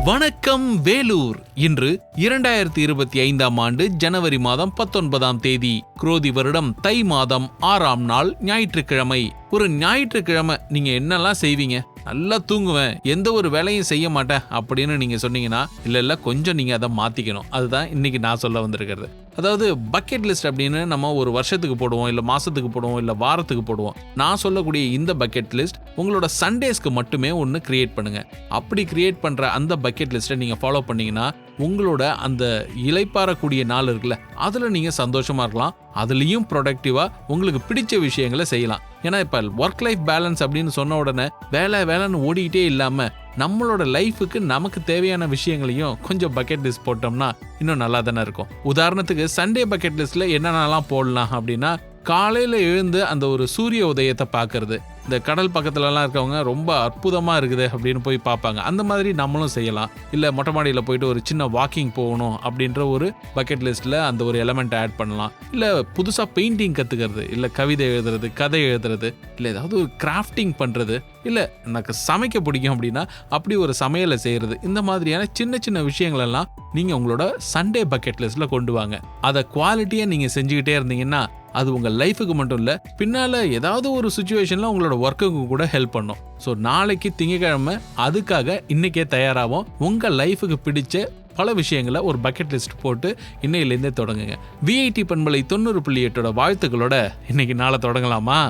வணக்கம் வேலூர். இன்று 2025 ஆண்டு ஜனவரி மாதம் 19ஆம் தேதி, குரோதி வருடம் தை மாதம் 6ஆம் நாள், ஞாயிற்றுக்கிழமை. ஒரு ஞாயிற்றுக்கிழமை நீங்க என்னெல்லாம் செய்வீங்க? நல்லா தூங்குவேன், எந்த ஒரு வேலையும் செய்ய மாட்டேன் அப்படின்னு நீங்க சொன்னீங்கன்னா, இல்ல கொஞ்சம் நீங்க அதை மாத்திக்கணும். அதுதான் இன்னைக்கு நான் சொல்ல வந்திருக்கிறது. அதாவது பக்கெட் லிஸ்ட் அப்படின்னு நம்ம ஒரு வருஷத்துக்கு போடுவோம், இல்ல மாசத்துக்கு போடுவோம், இல்ல வாரத்துக்கு போடுவோம். நான் சொல்லக்கூடிய இந்த பக்கெட் லிஸ்ட் உங்களோட சண்டேஸ்க்கு மட்டுமே ஒன்று கிரியேட் பண்ணுங்க. அப்படி கிரியேட் பண்ற அந்த பக்கெட் லிஸ்ட்டை நீங்க ஃபாலோ பண்ணீங்கன்னா, உங்களோட அந்த இளைப்பாறக்கூடிய நாள் இருக்குல்ல, அதுல நீங்க சந்தோஷமா இருக்கலாம். அதுலயும் ப்ரொடக்டிவா உங்களுக்கு பிடிச்ச விஷயங்களை செய்யலாம். ஏன்னா இப்ப ஒர்க் லைஃப் பேலன்ஸ் அப்படின்னு சொன்ன உடனே வேலைன்னு ஓடிக்கிட்டே இல்லாம நம்மளோட லைஃபுக்கு நமக்கு தேவையான விஷயங்களையும் கொஞ்சம் பக்கெட் லிஸ்ட் போட்டோம்னா இன்னும் நல்லா தானே இருக்கும். உதாரணத்துக்கு சண்டே பக்கெட் லிஸ்ட்ல என்னென்னலாம் போடலாம் அப்படின்னா, காலையில எழுந்து அந்த ஒரு சூரிய உதயத்தை பார்க்கறது. இந்த கடல் பக்கத்துலலாம் இருக்கவங்க ரொம்ப அற்புதமாக இருக்குது அப்படின்னு போய் பார்ப்பாங்க. அந்த மாதிரி நம்மளும் செய்யலாம். இல்லை மொட்டை மாடியில் போயிட்டு ஒரு சின்ன வாக்கிங் போகணும் அப்படின்ற ஒரு பக்கெட் லிஸ்ட்டில் அந்த ஒரு எலமெண்ட் ஆட் பண்ணலாம். இல்லை புதுசாக பெயிண்டிங் கற்றுக்கிறது, இல்லை கவிதை எழுதுறது, கதை எழுதுறது, இல்லை ஏதாவது ஒரு கிராஃப்டிங் பண்ணுறது, இல்லை எனக்கு சமைக்க பிடிக்கும் அப்படின்னா அப்படி ஒரு சமையலை செய்கிறது. இந்த மாதிரியான சின்ன சின்ன விஷயங்களெல்லாம் நீங்கள் உங்களோட சண்டே பக்கெட் லிஸ்ட்டில் கொண்டு வாங்க. அதை குவாலிட்டியாக நீங்கள் செஞ்சுக்கிட்டே இருந்தீங்கன்னா அது உங்கள் லைஃபுக்கு மட்டும் இல்லை, பின்னால் ஏதாவது ஒரு சுச்சுவேஷனில் உங்களோட ஒர்க்குக்கு கூட ஹெல்ப் பண்ணும். ஸோ நாளைக்கு திங்கட்கிழமை அதுக்காக இன்றைக்கே தயாராகும். உங்கள் லைஃபுக்கு பிடிச்ச பல விஷயங்களை ஒரு பக்கெட் லிஸ்ட் போட்டு இன்னையிலேருந்தே தொடங்குங்க. விஐடி பண்பலை 90.8 வாழ்த்துக்களோட இன்னைக்கு நாளை தொடங்கலாமா?